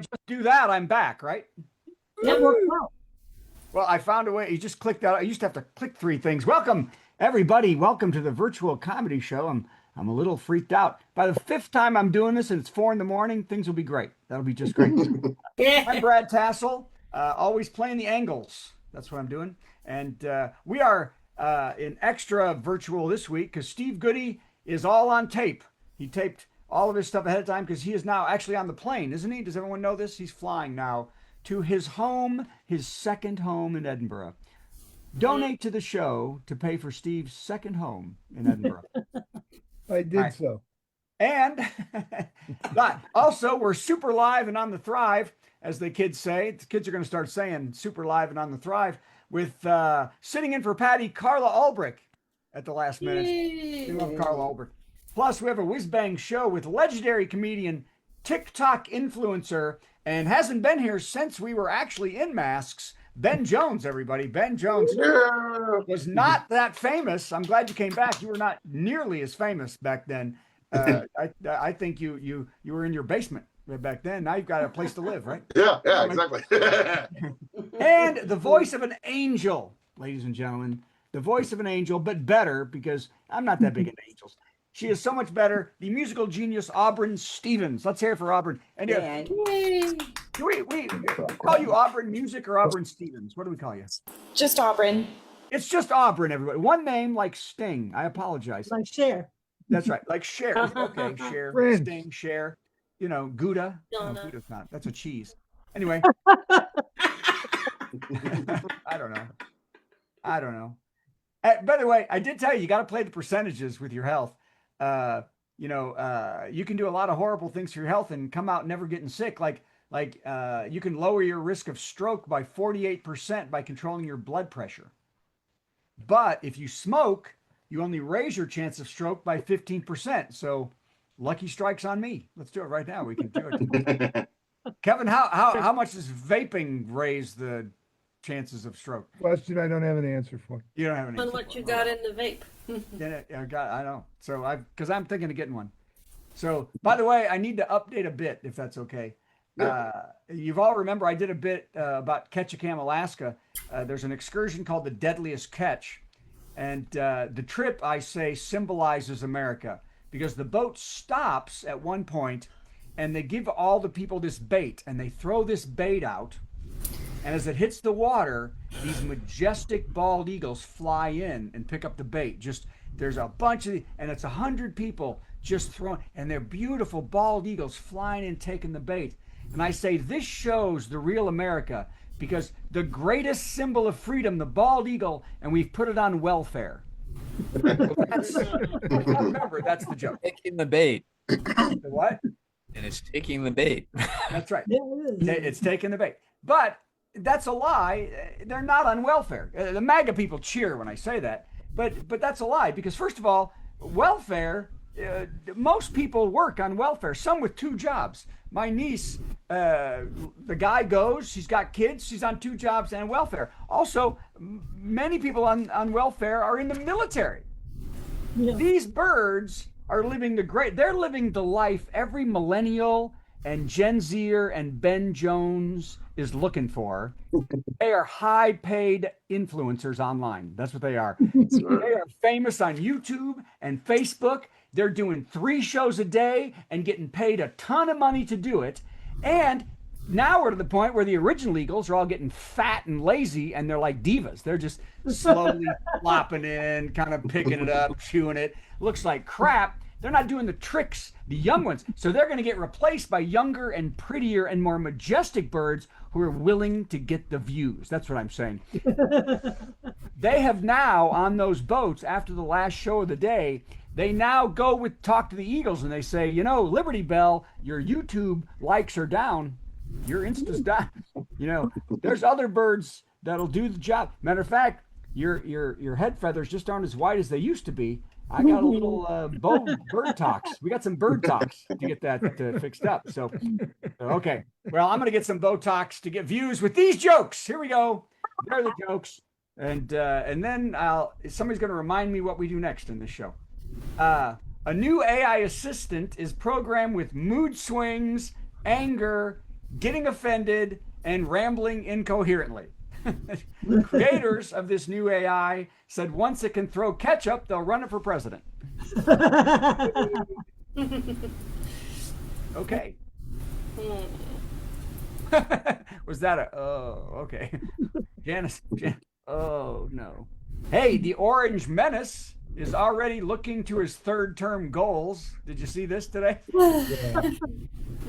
just do that, I'm back, right? It worked out. Well, I found a way. You just clicked out. I used to have to click three things. Welcome, everybody. Welcome to the virtual comedy show. I'm a little freaked out. By the fifth time I'm doing this and it's 4 a.m, things will be great. That'll be just great. I'm Brad Tassell, always playing the angles. That's what I'm doing. And we are in extra virtual this week because Steve Goody is all on tape. He taped all of his stuff ahead of time because he is now actually on the plane, isn't he? Does everyone know this? He's flying now to his home, his second home in Edinburgh. Donate to the show to pay for Steve's second home in Edinburgh. I did so. And but also we're super live and on the thrive, as the kids say. The kids are going to start saying super live and on the thrive with sitting in for Patty, Carla Ulbrich at the last minute. We love Carla Ulbrich. Plus, we have a whiz bang show with legendary comedian, TikTok influencer, and hasn't been here since we were actually in masks. Ben Jones, everybody. Ben Jones was not that famous. I'm glad you came back. You were not nearly as famous back then. I think you were in your basement back then. Now you've got a place to live, right? Yeah, exactly. And the voice of an angel, ladies and gentlemen. The voice of an angel, but better because I'm not that big into angels. She is so much better. The musical genius, Auburn Stevens. Let's hear it for Auburn. And do we call you Auburn Music or Auburn Stevens? What do we call you? Just Auburn. It's just Auburn, everybody. One name like Sting. I apologize. Like Cher. That's right. Like Cher. Okay, Cher, French. Sting, Cher. You know, Gouda. No, Donna. Gouda's not. That's a cheese. Anyway. I don't know. By the way, I did tell you, you got to play the percentages with your health. You can do a lot of horrible things for your health and come out never getting sick. Like you can lower your risk of stroke by 48% by controlling your blood pressure. But if you smoke, you only raise your chance of stroke by 15%. So lucky strikes on me. Let's do it right now. We can do it. Kevin, how much does vaping raise the chances of stroke? Question I don't have an answer for. You don't have an answer. On what you got in the vape. I know. So because I'm thinking of getting one. So by the way, I need to update a bit if that's okay. You've all remember I did a bit about Ketchikan, Alaska. There's an excursion called the Deadliest Catch. And the trip, I say, symbolizes America because the boat stops at one point and they give all the people this bait and they throw this bait out. And as it hits the water, these majestic bald eagles fly in and pick up the bait. There's a bunch of, and it's 100 people just throwing, and they're beautiful bald eagles flying in, taking the bait. And I say this shows the real America because the greatest symbol of freedom, the bald eagle, and we've put it on welfare. Remember, that's the joke. Taking the bait. The what? And it's taking the bait. That's right. Yeah, it is. It's taking the bait. But that's a lie. They're not on welfare. The MAGA people cheer when I say that, but that's a lie because first of all, welfare. Most people work on welfare. Some with 2 jobs. My niece, the guy goes. She's got kids. She's on 2 jobs and welfare. Also, many people on welfare are in the military. Yeah. These birds are living They're living the life every millennial and Gen Zer and Ben Jones is looking for. They are high-paid influencers online. That's what they are. They are famous on YouTube and Facebook. They're doing 3 shows a day and getting paid a ton of money to do it. And now we're to the point where the original Eagles are all getting fat and lazy and they're like divas. They're just slowly flopping in, kind of picking it up, chewing it. Looks like crap. They're not doing the tricks, the young ones. So they're going to get replaced by younger and prettier and more majestic birds who are willing to get the views. That's what I'm saying. They have now, on those boats, after the last show of the day, they now go talk to the Eagles and they say, Liberty Bell, your YouTube likes are down. Your Insta's down. There's other birds that'll do the job. Matter of fact, your head feathers just aren't as white as they used to be. I got a little bird tox. We got some bird tox to get that fixed up. So, okay. Well, I'm going to get some Botox to get views with these jokes. Here we go. There are the jokes. And then somebody's going to remind me what we do next in this show. A new AI assistant is programmed with mood swings, anger, getting offended, and rambling incoherently. Creators of this new AI said once it can throw ketchup, they'll run it for president. Okay. Was that a, oh, okay. Janice, oh no. Hey, the Orange Menace is already looking to his third term goals. Did you see this today? Yeah.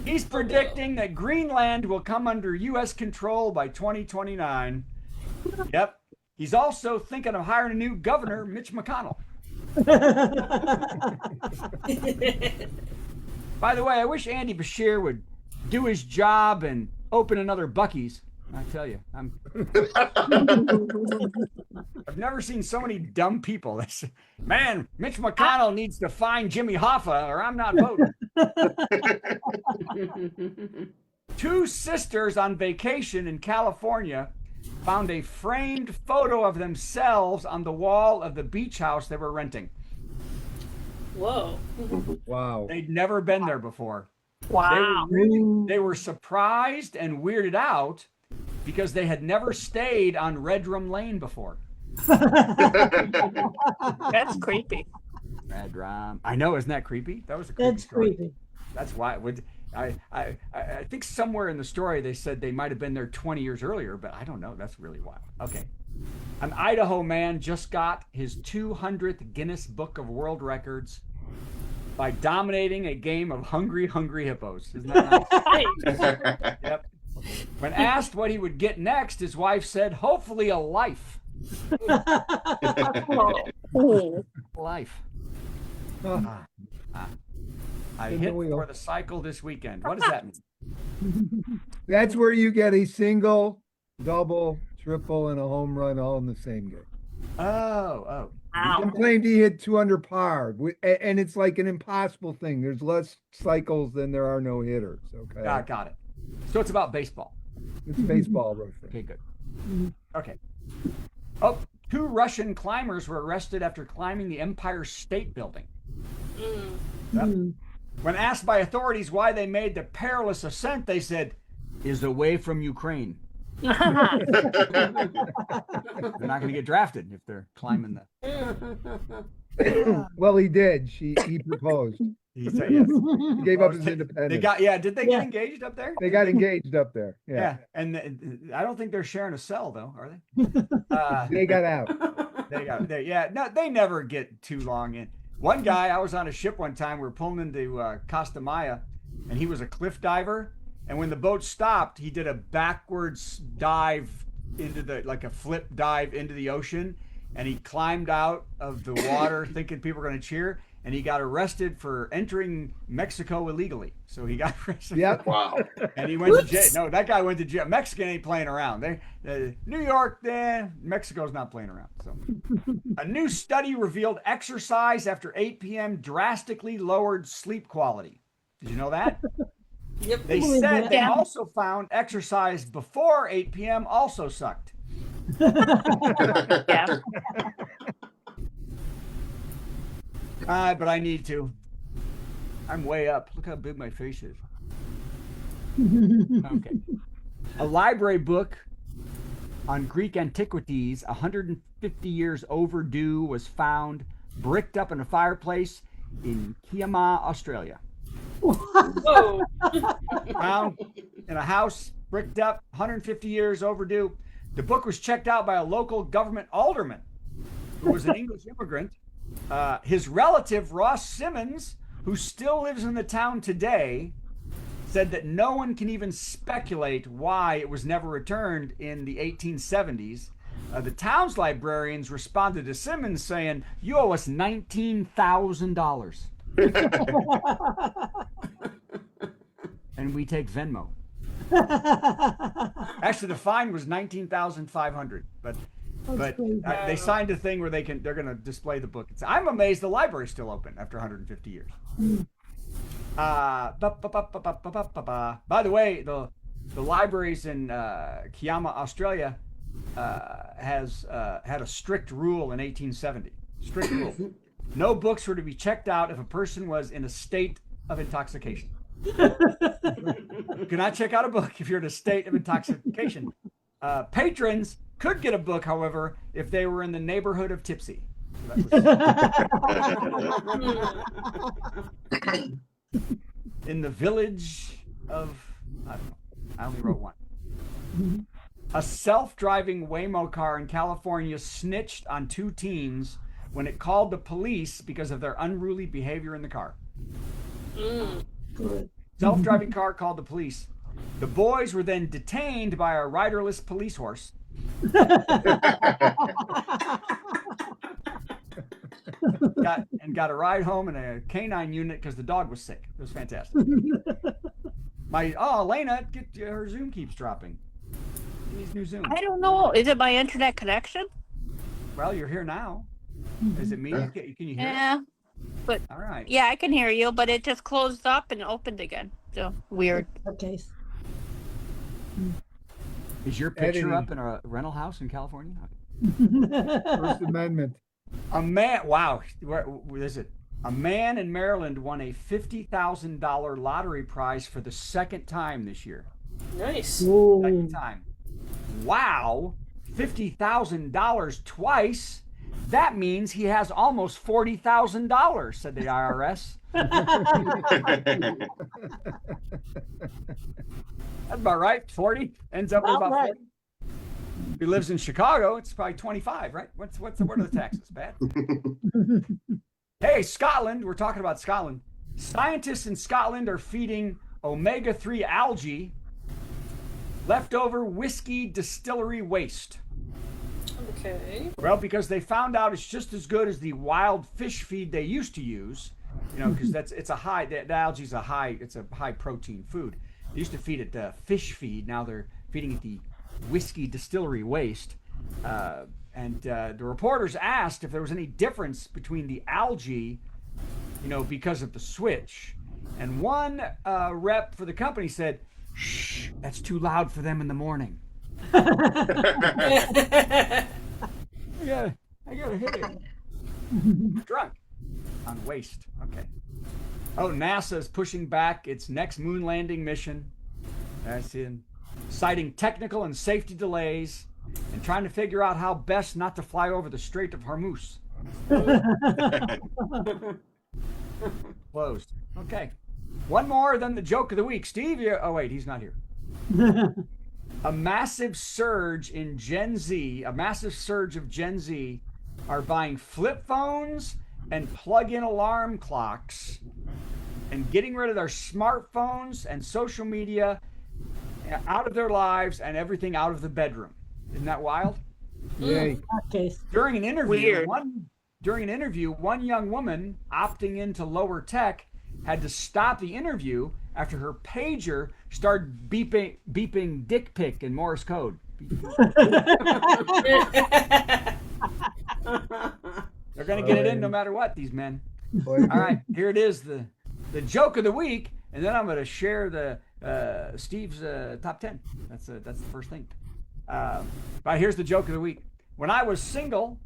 He's predicting that Greenland will come under U.S. control by 2029. Yep. He's also thinking of hiring a new governor, Mitch McConnell. By the way, I wish Andy Bashir would do his job and open another Buc-ee's. I tell you, I've never seen so many dumb people. Man, Mitch McConnell needs to find Jimmy Hoffa or I'm not voting. Two sisters on vacation in California found a framed photo of themselves on the wall of the beach house they were renting. Whoa. Wow. They'd never been there before. Wow. They were surprised and weirded out because they had never stayed on Redrum Lane before. That's creepy. Redrum. I know, isn't that creepy? That was a creepy That's story. creepy. That's why it would. I think somewhere in the story they said they might have been there 20 years earlier, but I don't know. That's really wild. Okay. An Idaho man just got his 200th Guinness Book of World Records by dominating a game of Hungry Hippos. Isn't that nice? Yep. When asked what he would get next, his wife said, hopefully a life. Life. I hit for the cycle this weekend. What does that mean? That's where you get a single, double, triple, and a home run all in the same game. Oh. He claimed he hit 200 par, and it's like an impossible thing. There's less cycles than there are no hitters. Okay, Got it. So it's about baseball. it's baseball, Ruth. Okay, good. Okay. Oh, two Russian climbers were arrested after climbing the Empire State Building. Yep. When asked by authorities why they made the perilous ascent, they said, "Is away from Ukraine." They're not going to get drafted if they're climbing the. Well, he did. He proposed. He said yes. He gave up his independence. They got Did they get engaged up there? They got engaged up there. Yeah, and I don't think they're sharing a cell though, are they? They got out. They never get too long in. One guy, I was on a ship one time. We were pulling into Costa Maya, and he was a cliff diver. And when the boat stopped, he did a backwards dive like a flip dive into the ocean. And he climbed out of the water thinking people were going to cheer. And he got arrested for entering Mexico illegally. So he got arrested. Yep. Wow. And he went to jail. No, that guy went to jail. Mexican ain't playing around. New York, Mexico's not playing around. So, a new study revealed exercise after 8 p.m. drastically lowered sleep quality. Did you know that? Yep. They said they also found exercise before 8 p.m. also sucked. Yeah. But I need to. I'm way up. Look how big my face is. Okay. A library book on Greek antiquities, 150 years overdue, was found bricked up in a fireplace in Kiama, Australia. Whoa. Found in a house, bricked up, 150 years overdue. The book was checked out by a local government alderman who was an English immigrant. His relative, Ross Simmons, who still lives in the town today, said that no one can even speculate why it was never returned in the 1870s. The town's librarians responded to Simmons saying, "You owe us $19,000. And we take Venmo." Actually, the fine was $19,500, but they signed a thing where they're going to display the book. I'm amazed the library's still open after 150 years. By the way, the libraries in Kiama, Australia, has had a strict rule in 1870. Strict rule: no books were to be checked out if a person was in a state of intoxication. Cannot check out a book if you're in a state of intoxication. Patrons could get a book, however, if they were in the neighborhood of tipsy. So that was in the village of, I don't know. I only wrote one. A self-driving Waymo car in California snitched on 2 teens when it called the police because of their unruly behavior in the car. Good. Self-driving car called the police. The boys were then detained by a riderless police horse. Got a ride home in a canine unit because the dog was sick. It was fantastic. Elena, her Zoom keeps dropping. She needs new Zoom. I don't know. Is it my internet connection? Well, you're here now. Is it me? Can you hear? Yeah. But All right. yeah, I can hear you, but it just closed up and opened again. So weird. Okay. Is your picture Editing. up in a rental house in California? First Amendment. A man. Wow. Where is it? A man in Maryland won a $50,000 lottery prize for the second time this year. Nice. Whoa. Second time. Wow. $50,000 twice. That means he has almost $40,000, said the IRS. That's about right. 40 ends up with About about right. 40. If he lives in Chicago, it's probably 25, right? What are the taxes? Bad. Hey, Scotland. We're talking about Scotland. Scientists in Scotland are feeding omega-3 algae leftover whiskey distillery waste. Okay. Well, because they found out it's just as good as the wild fish feed they used to use, because it's a high, the algae's a high protein food. They used to feed it fish feed. Now they're feeding it the whiskey distillery waste. And the reporters asked if there was any difference between the algae, because of the switch. And one rep for the company said, "Shh, that's too loud for them in the morning." I gotta hit it. Drunk on waste. Okay. Oh, NASA is pushing back its next moon landing mission. That's in citing technical and safety delays and trying to figure out how best not to fly over the Strait of Hormuz. Closed. Okay. One more than the joke of the week. Steve, oh wait, he's not here. A massive surge of Gen Z are buying flip phones and plug-in alarm clocks and getting rid of their smartphones and social media out of their lives and everything out of the bedroom. Isn't that wild? Yay. Okay. During an interview, Weird. one young woman opting into lower tech had to stop the interview after her pager started beeping dick pic in Morse code. They're gonna get it in no matter what, these men. Boy, All right, here it is, the joke of the week, and then I'm gonna share the Steve's top 10. That's the first thing. But here's the joke of the week. When I was single,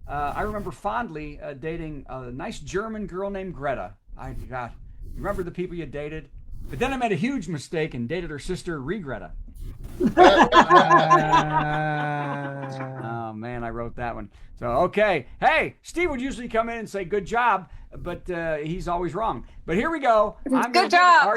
I remember fondly dating a nice German girl named Greta. Remember the people you dated? But then I made a huge mistake and dated her sister, Regreta. Oh man, I wrote that one. So okay, hey, Steve would usually come in and say good job, but he's always wrong. But here we go. Good job.